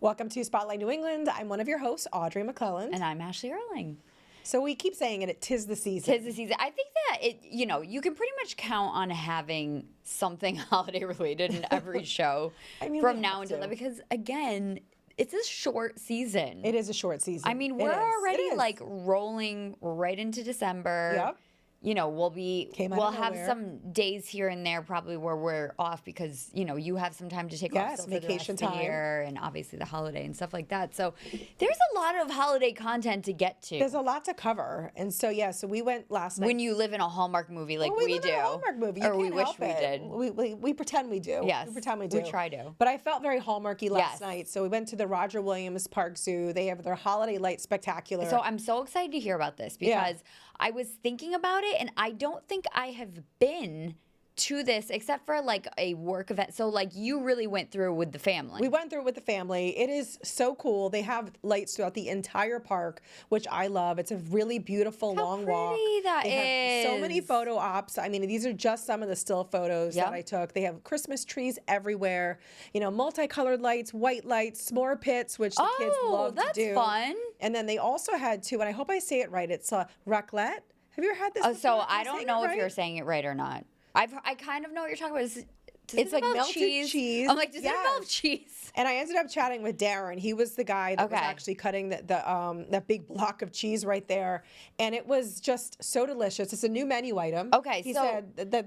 Welcome to Spotlight New England. I'm one of your hosts, Audrey McClelland. And I'm Ashley Erling. So we keep saying it, tis the season. Tis the season. I think that you can pretty much count on having something holiday related in every show from now until then, because again, it's a short season. It is a short season. I mean, we're already like rolling right into December. Yep. You know, we'll have some days here and there probably where we're off because, you have some time to take off still for vacation the rest of time. the year and obviously the holiday and stuff like that. So there's a lot of holiday content to get to. There's a lot to cover. And so, so we went last night. When you live in a Hallmark movie like we we live do. in a Hallmark movie. You or we can't wish help we it. did. We pretend we do. Yes. We pretend we do. We try to. But I felt very Hallmarky last Yes. night. So we went to the Roger Williams Park Zoo. They have their Holiday Light Spectacular. So I'm so excited to hear about this because I was thinking about it and I don't think I have been to this except for like a work event. So like you really went through with the family. We went through it with the family. It is so cool. They have lights throughout the entire park, which I love. It's a really beautiful long walk. That they have so many photo ops. I mean, these are just some of the still photos that I took. They have Christmas trees everywhere, multicolored lights, white lights, s'more pits, which the kids love to do. That's fun. And then they also had two, and I hope I say it right, it's raclette. Have you ever had this before? So I don't know if you're saying it right or not. I kind of know what you're talking about. It's like melted cheese. I'm like, does it involve cheese? And I ended up chatting with Darren. He was the guy that was actually cutting that big block of cheese right there, and it was just so delicious. It's a new menu item. Okay, he said that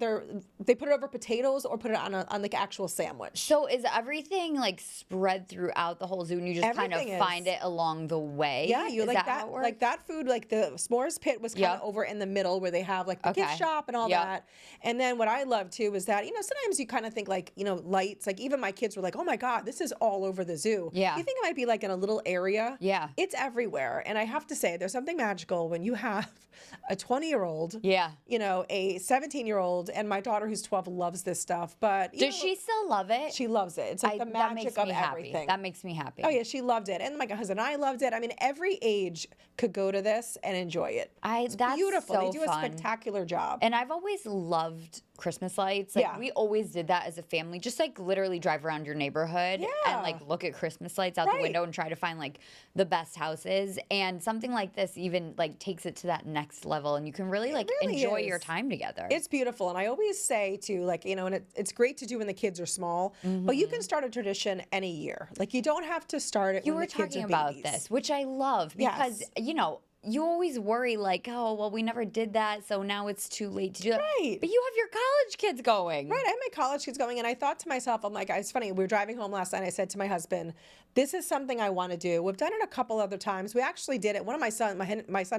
they put it over potatoes or put it on like actual sandwich. So is everything like spread throughout the whole zoo, and you just kind of find it along the way? Yeah, you is like that how it works? like that food, like the s'mores pit was kind of over in the middle where they have like the gift shop and all that. And then what I love too is that sometimes you kind of think like lights, like even my kids were like, oh my God, this is all over the zoo. Yeah. You think it might be like in a little area. Yeah. It's everywhere. And I have to say, there's something magical when you have a 20-year-old, a 17-year-old, and my daughter who's 12 loves this stuff. But does she still love it? She loves it. It's like the magic of everything. That makes me happy. Oh yeah, she loved it. And my husband and I loved it. I mean, every age could go to this and enjoy it. That's beautiful. So they do a fun. Spectacular job. And I've always loved Christmas lights. Like we always did that as a family. Just like literally drive around your neighborhood and like look at Christmas lights out the window and try to find like the best houses. And something like this even like takes it to that next level, and you can really enjoy your time together. It's beautiful. And I always say too, like, and it's great to do when the kids are small, but you can start a tradition any year. Like you don't have to start it when the kids are babies. You were talking about this, which I love because, you always worry like, oh, well, we never did that, so now it's too late to do that. Right. But you have your college kids going. Right. I have my college kids going, and I thought to myself, I'm like, it's funny. We were driving home last night. I said to my husband, this is something I want to do. We've done it a couple other times. We actually did it. One of my son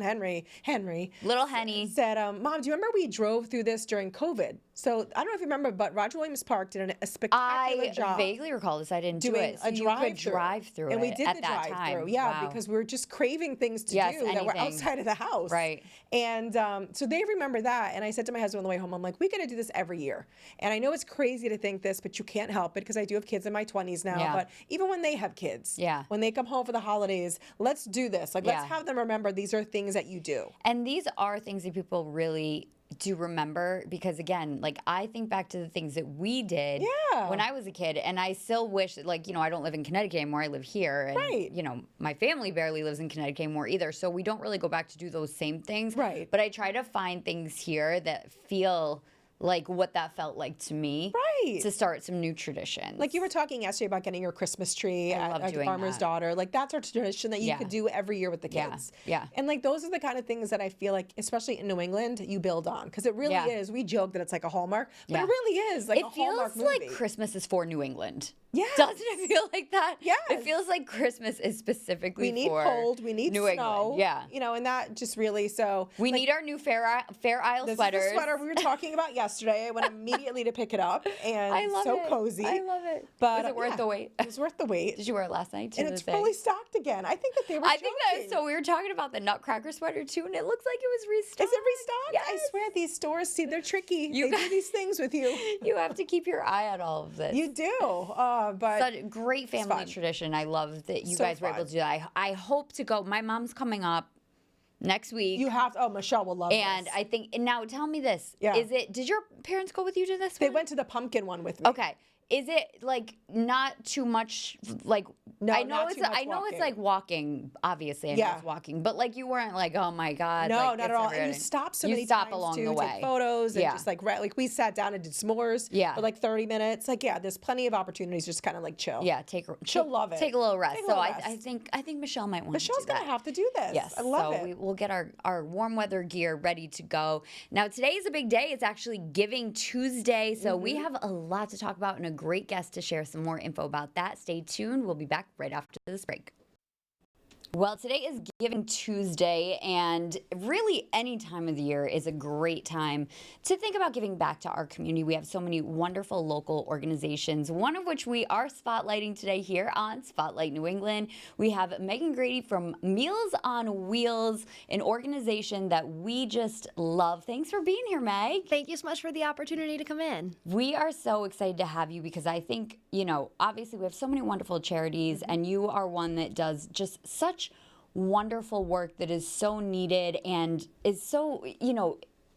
Henry, little Henny, said, Mom, do you remember we drove through this during COVID? So I don't know if you remember, but Roger Williams Park did a spectacular job. I vaguely recall this. I didn't do it. So you could drive through it. And we did at the that drive-through, time. because we were just craving things to do that were outside of the house. Right. And so they remember that. And I said to my husband on the way home, I'm like, we got to do this every year. And I know it's crazy to think this, but you can't help it because I do have kids in my 20s now. Yeah. But even when they have kids, when they come home for the holidays, let's do this. Like, let's have them remember these are things that you do. And these are things that people really do remember because, again, like I think back to the things that we did when I was a kid, and I still wish, like, I don't live in Connecticut anymore. I live here, and my family barely lives in Connecticut anymore either, so we don't really go back to do those same things. Right. But I try to find things here that feel like what that felt like to me. Right. To start some new traditions. Like you were talking yesterday about getting your Christmas tree at Farmer's Daughter. Like that's our tradition that you could do every year with the kids. Yeah. And like those are the kind of things that I feel like, especially in New England, you build on. Because it really is. We joke that it's like a Hallmark, but it really is like a Hallmark movie. It feels like Christmas is for New England. Yeah. Doesn't it feel like that? Yeah. It feels like Christmas is specifically for We need cold. We need New snow. England. Yeah. And that just really, so. We need our new Fair Isle sweaters. This is the sweater we were talking about yesterday. I went immediately to pick it up. And I love so it. cozy. I love it. But, was it worth the wait? It was worth the wait. Did you wear it last night? And it's fully stocked again. I think that they were joking. So we were talking about the Nutcracker sweater too, and it looks like it was restocked. Is it restocked? Yes. I swear these stores, they're tricky. They do these things with you. You have to keep your eye on all of this. You do. But such a great family tradition. I love that you guys were able to do that. I hope to go. My mom's coming up next week. You have to. Oh, Michelle will love and this. I think, and now tell me this. Did your parents go with you to this They one? went to the pumpkin one with me. Okay. is it like not too much? Like no, I know not it's too much I know walking. it's like walking. Obviously, I know it's walking, but like you weren't like, oh my god, no, like, not at all. And you stop so many stop times along to the way, take photos, and just like we sat down and did s'mores for like 30 minutes. Like there's plenty of opportunities just kind of like chill. Yeah, she'll love it. Take a little rest. Take a little rest. I think Michelle might want Michelle's to do that. gonna have to do this. Yes, I love it. We'll get our warm weather gear ready to go. Now today is a big day. It's actually Giving Tuesday, so we have a lot to talk about and a great guest to share some more info about that. Stay tuned. We'll be back right after this break. Well, today is Giving Tuesday, and really any time of the year is a great time to think about giving back to our community. We have so many wonderful local organizations, one of which we are spotlighting today here on Spotlight New England. We have Meghan Grady from Meals on Wheels, an organization that we just love. Thanks for being here, Meg. Thank you so much for the opportunity to come in. We are so excited to have you because I think, obviously we have so many wonderful charities, and you are one that does just such wonderful work that is so needed and is so,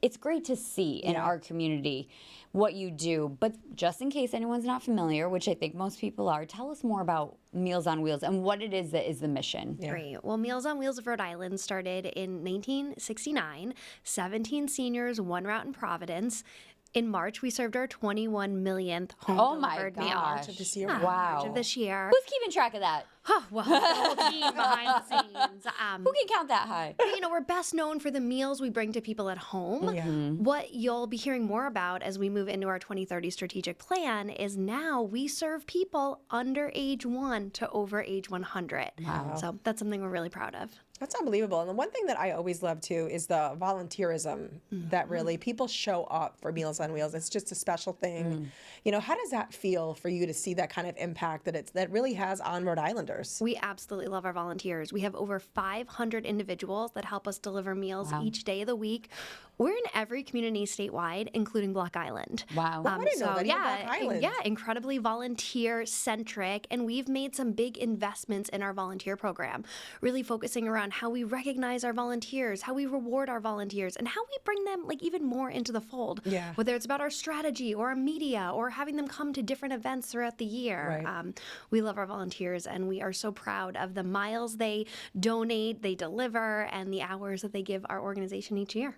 it's great to see in our community what you do. But just in case anyone's not familiar, which I think most people are, tell us more about Meals on Wheels and what it is that is the mission. Great. Well, Meals on Wheels of Rhode Island started in 1969, 17 seniors, one route in Providence. In March, we served our 21 millionth home delivered meal. March of this year. Wow. March of this year. Who's keeping track of that? Oh, well, the whole team behind the scenes. Who can count that high? We're best known for the meals we bring to people at home. What you'll be hearing more about as we move into our 2030 strategic plan is now we serve people under age 1 to over age 100. Wow. So that's something we're really proud of. That's unbelievable. And the one thing that I always love too is the volunteerism that really people show up for Meals on Wheels. It's just a special thing. How does that feel for you to see that kind of impact that really has on Rhode Islanders? We absolutely love our volunteers. We have over 500 individuals that help us deliver meals each day of the week. We're in every community statewide, including Block Island. Wow. I didn't know that. Block Island. Yeah, incredibly volunteer-centric, and we've made some big investments in our volunteer program, really focusing around how we recognize our volunteers, how we reward our volunteers, and how we bring them even more into the fold. Yeah. Whether it's about our strategy or our media or having them come to different events throughout the year. Right. We love our volunteers, and we are so proud of the miles they donate, they deliver, and the hours that they give our organization each year.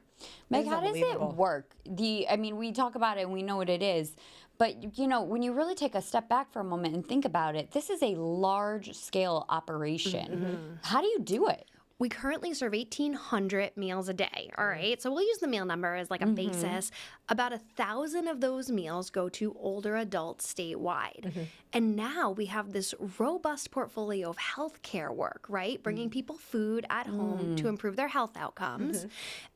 Meg, how does it work? We talk about it and we know what it is, but when you really take a step back for a moment and think about it, this is a large-scale operation. How do you do it? We currently serve 1,800 meals a day, all right? So we'll use the meal number as a basis. About 1,000 of those meals go to older adults statewide. And now we have this robust portfolio of healthcare work, right? Bringing people food at home to improve their health outcomes.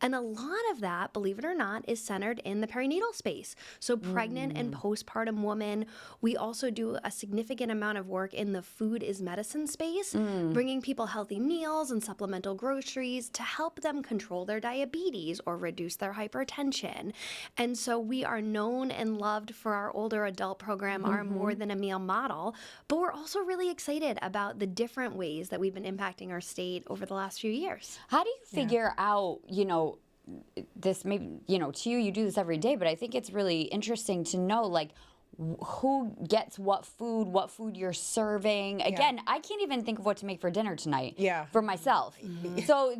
And a lot of that, believe it or not, is centered in the perinatal space. So pregnant and postpartum women. We also do a significant amount of work in the food is medicine space, bringing people healthy meals and supplemental groceries to help them control their diabetes or reduce their hypertension. And so we are known and loved for our older adult program, our More Than a Meal model, but we're also really excited about the different ways that we've been impacting our state over the last few years. How do you figure out, this maybe, to you do this every day, but I think it's really interesting to know, who gets what food you're serving. Again, I can't even think of what to make for dinner tonight for myself. So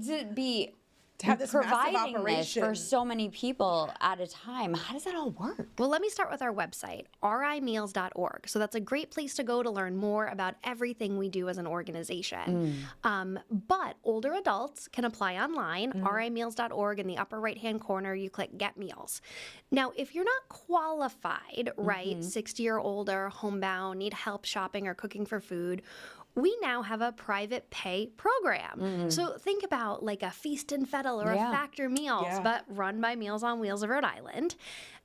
to have this providing operation for so many people at a time, how does that all work? Well, let me start with our website, rimeals.org. So that's a great place to go to learn more about everything we do as an organization. But older adults can apply online, rimeals.org. In the upper right-hand corner, you click Get Meals. Now, if you're not qualified, right, 60 or older, homebound, need help shopping or cooking for food, we now have a private pay program. So think about a Feast and Fettle or a Factor Meals, but run by Meals on Wheels of Rhode Island.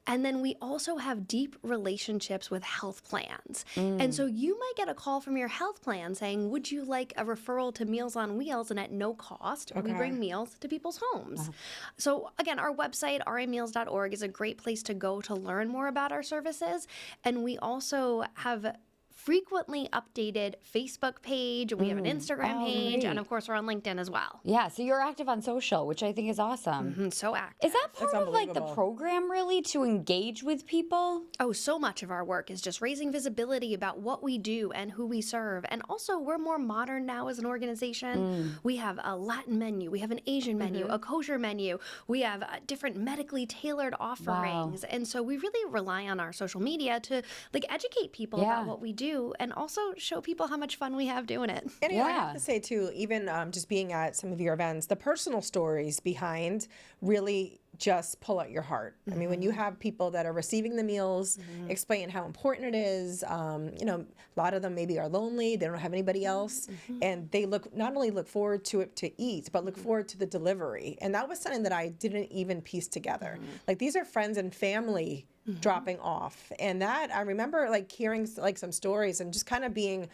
And then we also have deep relationships with health plans. And so you might get a call from your health plan saying, would you like a referral to Meals on Wheels? And at no cost, we bring meals to people's homes. So again, our website, rimeals.org, is a great place to go to learn more about our services. And we also have frequently updated Facebook page. We have an Instagram page. And of course, we're on LinkedIn as well. Yeah, so you're active on social, which I think is awesome. So active. Is that part of like the program really, to engage with people? Oh, so much of our work is just raising visibility about what we do and who we serve. And also, we're more modern now as an organization. We have a Latin menu, we have an Asian menu, a kosher menu, we have different medically tailored offerings. And so we really rely on our social media to like educate people about what we do and also show people how much fun we have doing it. And I have to say too, even just being at some of your events, the personal stories behind really just pull out your heart. I mean, when you have people that are receiving the meals, explain how important it is, you know, a lot of them maybe are lonely, they don't have anybody else, and they not only look forward to it to eat, but look forward to the delivery. And that was something that I didn't even piece together. Like, these are friends and family dropping off, and that I remember like hearing like some stories and just kind of being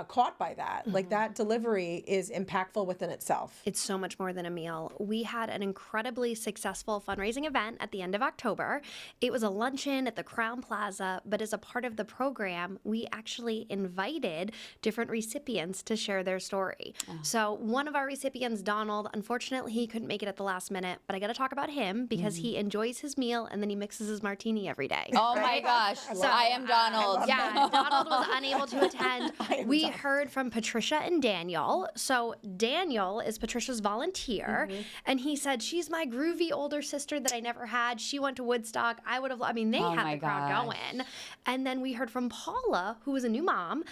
caught by that. Like, that delivery is impactful within itself. It's so much more than a meal. We had an incredibly successful fundraising event at the end of October. It was a luncheon at the Crown Plaza, but as a part of the program, we actually invited different recipients to share their story. So one of our recipients, Donald, unfortunately he couldn't make it at the last minute, but I got to talk about him because he enjoys his meal and then he mixes his martini every day. Oh my gosh. So I am Donald. Yeah, Donald was unable to attend. We heard from Patricia and Daniel. So Daniel is Patricia's volunteer, and he said, she's my groovy older sister that I never had. She went to Woodstock. I would have, I mean, they had the crowd going. And then we heard from Paula, who is a new mom.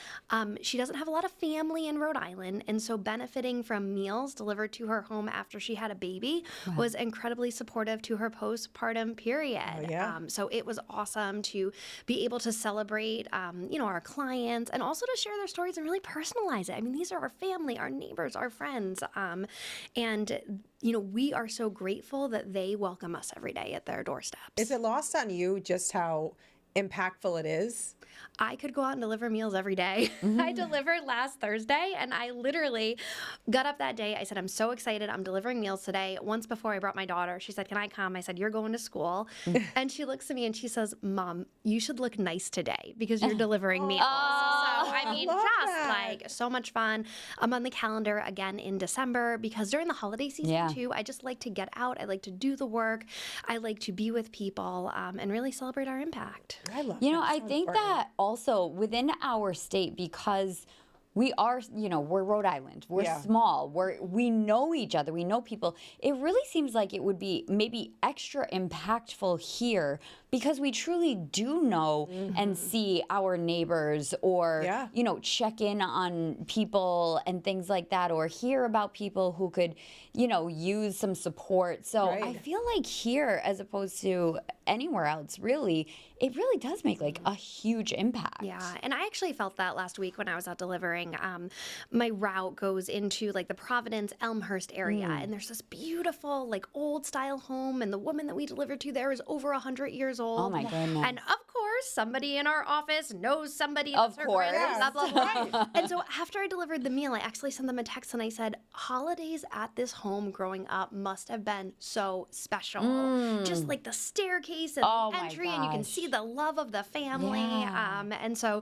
She doesn't have a lot of family in Rhode Island, and so benefiting from meals delivered to her home after she had a baby was incredibly supportive to her postpartum period. So it was awesome to be able to celebrate, you know, our clients and also to share their stories and really personalize it. I mean, these are our family, our neighbors, our friends. And, you know, we are so grateful that they welcome us every day at their doorsteps. Is it lost on you just how impactful it is? I could go out and deliver meals every day. I delivered last Thursday, and I literally got up that day. I said, I'm so excited. I'm delivering meals today. Once before I brought my daughter, she said, can I come? I said, you're going to school. And she looks at me and she says, Mom, you should look nice today because you're delivering meals. So, I mean, just like so much fun. I'm on the calendar again in December because during the holiday season too, I just like to get out. I like to do the work. I like to be with people and really celebrate our impact. I love You know, I think that also within our state, because we are, you know, we're Rhode Island, we're small, we know each other, we know people. It really seems like it would be maybe extra impactful here because we truly do know and see our neighbors or, you know, check in on people and things like that, or hear about people who could, you know, use some support. So I feel like here, as opposed to anywhere else, really, it really does make like a huge impact. Yeah, and I actually felt that last week when I was out delivering. My route goes into like the Providence, Elmhurst area, and there's this beautiful like old style home, and the woman that we delivered to there is over 100 years old. Oh my goodness. And of course, somebody in our office knows somebody. Of course. Blah, blah, blah. And so after I delivered the meal, I actually sent them a text and I said, holidays at this home growing up must have been so special. Just like the staircase and the entry, and you can see the love of the family. And so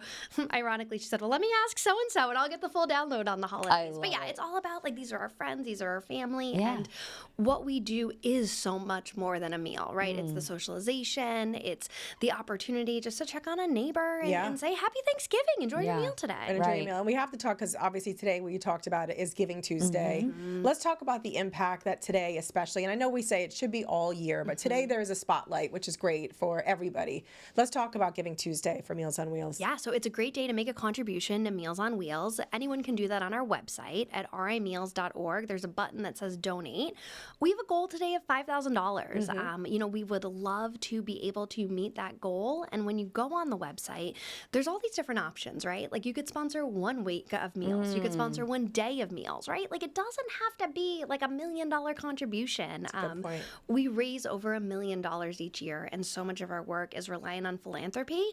ironically, she said, well, let me ask so-and-so and I'll get the full download on the holidays. But yeah, it's all about like, these are our friends, these are our family. And what we do is so much more than a meal, right? It's the socialization, it's the opportunity just to check on a neighbor and say, happy Thanksgiving, enjoy your meal today. And enjoy your meal. And we have to talk, because obviously today what you talked about is Giving Tuesday. Let's talk about the impact that today especially, and I know we say it should be all year, but today there is a spotlight, which is great for everybody. Let's talk about Giving Tuesday for Meals on Wheels. Yeah, so it's a great day to make a contribution to Meals on Wheels. Anyone can do that on our website at rimeals.org. There's a button that says donate. We have a goal today of $5,000. You know, we would love to be able to meet that goal. And when you go on the website, there's all these different options, right? Like you could sponsor 1 week of meals. You could sponsor 1 day of meals, right? Like it doesn't have to be like $1 million contribution. That's a good point. We raise over $1 million each year, and so much of our work is relying on philanthropy.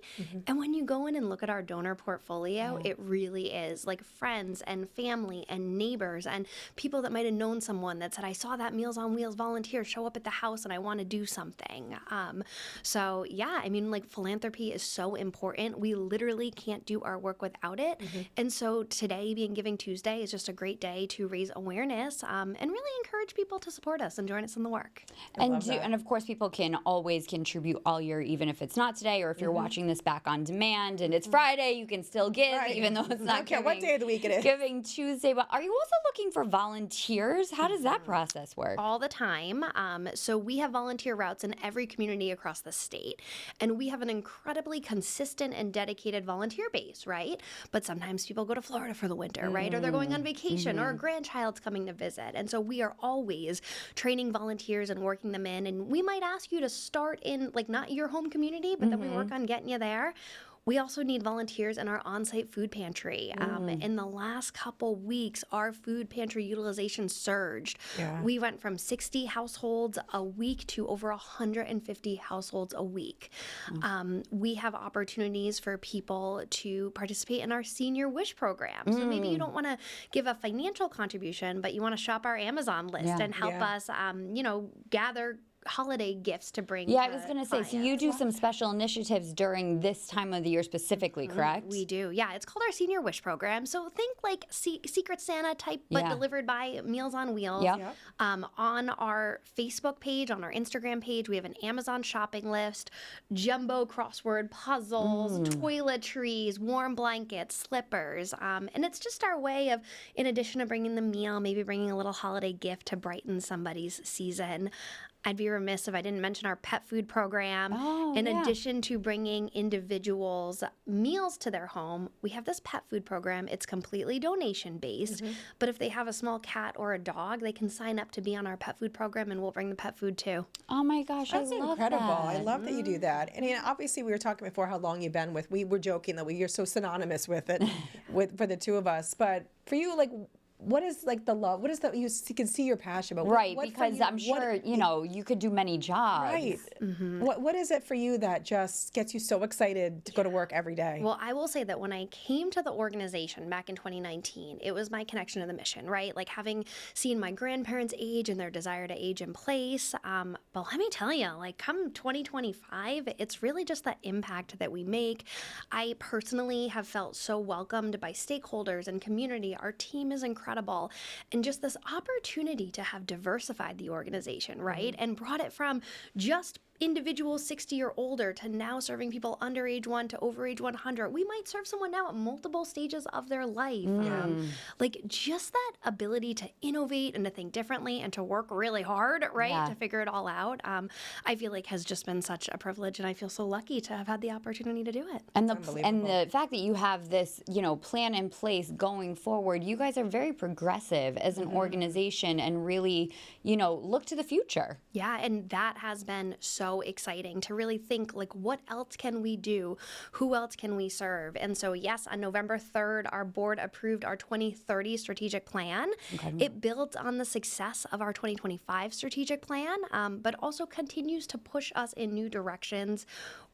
And when you go in and look at our donor portfolio, it really is like friends and family and neighbors and people that might have known someone that said, I saw that Meals on Wheels volunteer show up at the house and I want to do something. So yeah, I mean, like philanthropy philanthropy is so important. We literally can't do our work without it. And so today, being Giving Tuesday, is just a great day to raise awareness and really encourage people to support us and join us in the work. And of course, people can always contribute all year, even if it's not today, or if you're watching this back on demand and it's Friday, you can still give, even though it's not what day of the week it is. Giving Tuesday. But are you also looking for volunteers? How does that process work? All the time. So we have volunteer routes in every community across the state. And we have an incredibly consistent and dedicated volunteer base, right? But sometimes people go to Florida for the winter, right? Or they're going on vacation, or a grandchild's coming to visit. And so we are always training volunteers and working them in. And we might ask you to start in, like, not your home community, but then we work on getting you there. We also need volunteers in our on-site food pantry. In the last couple weeks, our food pantry utilization surged. We went from 60 households a week to over 150 households a week. We have opportunities for people to participate in our Senior Wish program. So maybe you don't want to give a financial contribution, but you want to shop our Amazon list and help us, gather holiday gifts to bring. I was going to say, so you do some special initiatives during this time of the year specifically, correct? We do. Yeah, it's called our Senior Wish program. So think like Secret Santa type, but delivered by Meals on Wheels. On our Facebook page, on our Instagram page, we have an Amazon shopping list, jumbo crossword puzzles, toiletries, warm blankets, slippers. And it's just our way of, in addition to bringing the meal, maybe bringing a little holiday gift to brighten somebody's season. I'd be remiss if I didn't mention our pet food program. In addition to bringing individuals meals to their home, we have this pet food program. It's completely donation-based, but if they have a small cat or a dog, they can sign up to be on our pet food program, and we'll bring the pet food too. Oh my gosh, that's I love incredible. That. I love that you do that. And obviously, we were talking before how long you've been with. We were joking that you're so synonymous with it, for the two of us. But for you, like, what is like the love? What is that you can see your passion about? Right, because I'm sure, you could do many jobs. Right. What is it for you that just gets you so excited to go to work every day? Well, I will say that when I came to the organization back in 2019, it was my connection to the mission, right? Like having seen my grandparents age and their desire to age in place. But let me tell you, like come 2025, it's really just that impact that we make. I personally have felt so welcomed by stakeholders and community. Our team is incredible. And just this opportunity to have diversified the organization, right? And brought it from just individuals 60 or older to now serving people under age 1 to over age 100. We might serve someone now at multiple stages of their life. Like just that ability to innovate and to think differently and to work really hard, right? To figure it all out. I feel like has just been such a privilege, and I feel so lucky to have had the opportunity to do it. And the fact that you have this, plan in place going forward, you guys are very progressive as an organization and really, look to the future. Yeah, and that has been so exciting to really think like, what else can we do? Who else can we serve? And so, yes, on November 3rd, our board approved our 2030 strategic plan. It builds on the success of our 2025 strategic plan, but also continues to push us in new directions.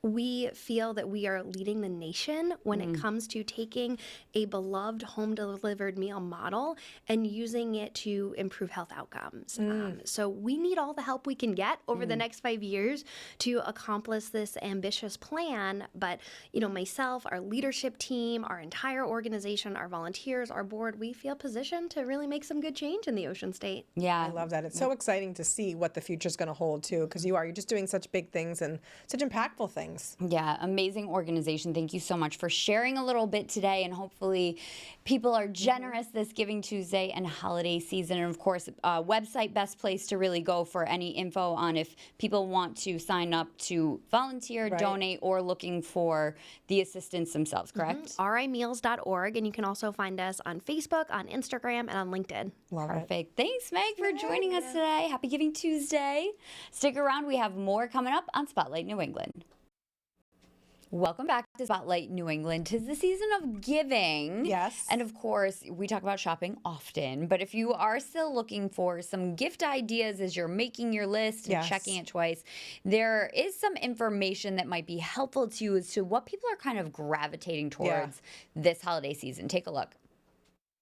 We feel that we are leading the nation when it comes to taking a beloved home-delivered meal model and using it to improve health outcomes. So we need all the help we can get over the next 5 years to accomplish this ambitious plan. But, myself, our leadership team, our entire organization, our volunteers, our board, we feel positioned to really make some good change in the Ocean State. Yeah. I love that. It's so exciting to see what the future's going to hold, too, because you're just doing such big things and such impactful things. Yeah, amazing organization. Thank you so much for sharing a little bit today, and hopefully people are generous this Giving Tuesday and holiday season. And of course, website best place to really go for any info on if people want to sign up to volunteer, donate, or looking for the assistance themselves, correct? rimeals.org, and you can also find us on Facebook, on Instagram, and on LinkedIn. Perfect. Thanks, Meg, for joining us today. Happy Giving Tuesday. Stick around. We have more coming up on Spotlight New England. Welcome back to Spotlight New England. 'Tis the season of giving. Yes. And of course, we talk about shopping often. But if you are still looking for some gift ideas as you're making your list and checking it twice, there is some information that might be helpful to you as to what people are kind of gravitating towards this holiday season. Take a look.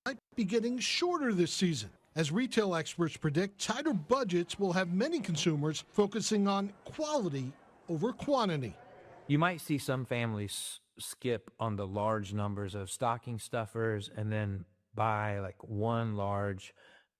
Might be getting shorter this season. As retail experts predict, tighter budgets will have many consumers focusing on quality over quantity. You might see some families skip on the large numbers of stocking stuffers and then buy like one large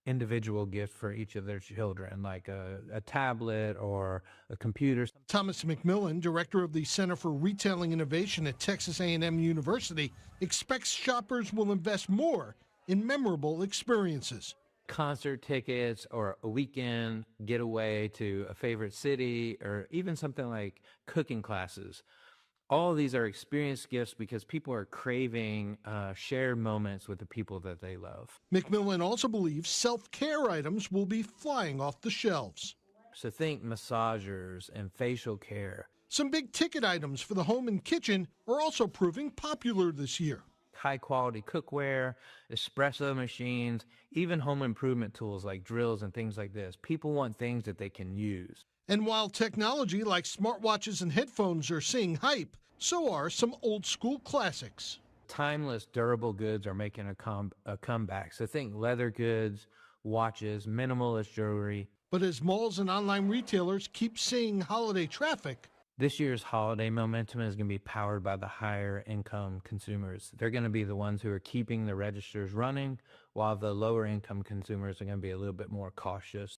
individual gift for each of their children, like a tablet or a computer. Thomas McMillan, director of the Center for Retailing Innovation at Texas A&M University, expects shoppers will invest more in memorable experiences. Concert tickets or a weekend getaway to a favorite city, or even something like cooking classes. All of these are experience gifts because people are craving shared moments with the people that they love. McMillan also believes self-care items will be flying off the shelves. So think massagers and facial care. Some big ticket items for the home and kitchen are also proving popular this year. High quality cookware, espresso machines, even home improvement tools like drills and things like this. People want things that they can use. And while technology like smartwatches and headphones are seeing hype, so are some old school classics. Timeless, durable goods are making a comeback. So think leather goods, watches, minimalist jewelry. But as malls and online retailers keep seeing holiday traffic, this year's holiday momentum is going to be powered by the higher income consumers. They're going to be the ones who are keeping the registers running, while the lower income consumers are going to be a little bit more cautious.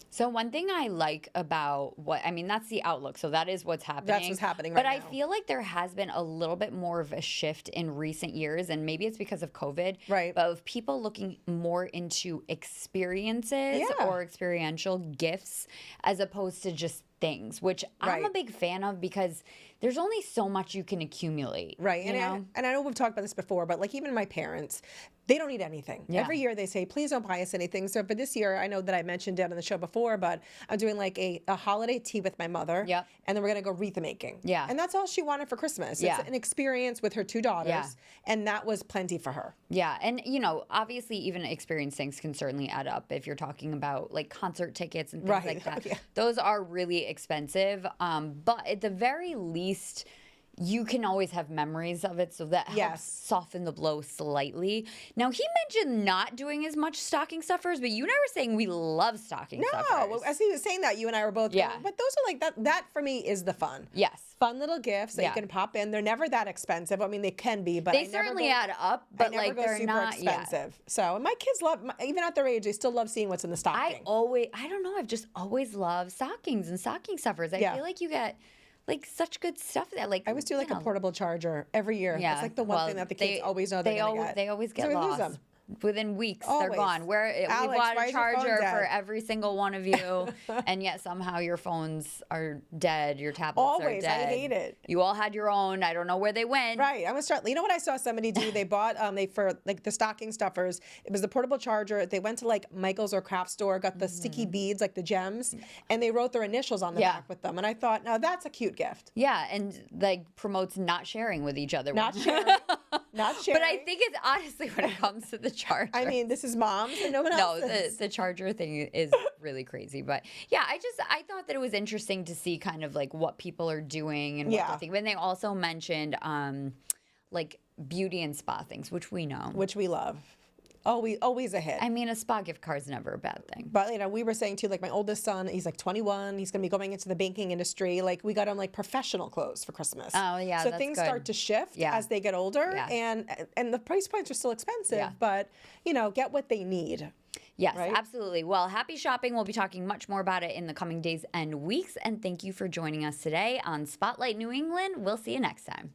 So one thing I like about that's the outlook. So that is what's happening. That's what's happening right now. now. But I feel like there has been a little bit more of a shift in recent years, and maybe it's because of COVID. Right. But of people looking more into experiences or experiential gifts as opposed to just things, which I'm a big fan of because there's only so much you can accumulate. Right. And I know we've talked about this before, but like even my parents, they don't need anything. Yeah. Every year they say, please don't buy us anything. So for this year, I know that I mentioned it on the show before, but I'm doing like a holiday tea with my mother. Yep. And then we're going to go wreath making. Yeah. And that's all she wanted for Christmas. Yeah. It's an experience with her two daughters. Yeah. And that was plenty for her. Yeah. And, obviously even experience things can certainly add up if you're talking about like concert tickets and things like that. Yeah. Those are really expensive. But at the very least, you can always have memories of it, so that helps soften the blow slightly. Now, he mentioned not doing as much stocking stuffers, but you and I were saying we love stocking stuffers. No, as he was saying that, you and I were both going, but those are like, that for me is the fun. Yes. Fun little gifts that you can pop in. They're never that expensive. I mean, they can be, but they certainly add up, but like they're super not expensive. So my kids love, even at their age, they still love seeing what's in the stocking. I don't know, I've just always loved stockings and stocking stuffers. I feel like you get like such good stuff that like I always do like a portable charger every year. Yeah. It's like the one thing that the kids always know they're gonna get. They always get so we lost. lose them. Within weeks, Always. they're gone. We Alex, bought why a is your phone charger dead? for every single one of you, and yet somehow your phones are dead, your tablets are dead. I hate it. You all had your own. I don't know where they went. Right. I'm gonna start. You know what I saw somebody do? They bought for like the stocking stuffers. It was the portable charger. They went to like Michael's or craft store, got the sticky beads, like the gems, and they wrote their initials on the back with them. And I thought, now that's a cute gift. Yeah, and like promotes not sharing with each other. Not sharing. Not sharing. But I think it's honestly when it comes to the charger. I mean, this is mom's and no one else. No, the charger thing is really crazy. But yeah, I thought that it was interesting to see kind of like what people are doing and what they think. And they also mentioned like beauty and spa things, which we know. Which we love. Always a hit. I mean, a spa gift card is never a bad thing. But, we were saying, too, like, my oldest son, he's, like, 21. He's going to be going into the banking industry. Like, we got him, like, professional clothes for Christmas. Oh, yeah, so that's things good. start to shift as they get older. Yeah. And the price points are still expensive. But, get what they need. Yes, right? Absolutely. Well, happy shopping. We'll be talking much more about it in the coming days and weeks. And thank you for joining us today on Spotlight New England. We'll see you next time.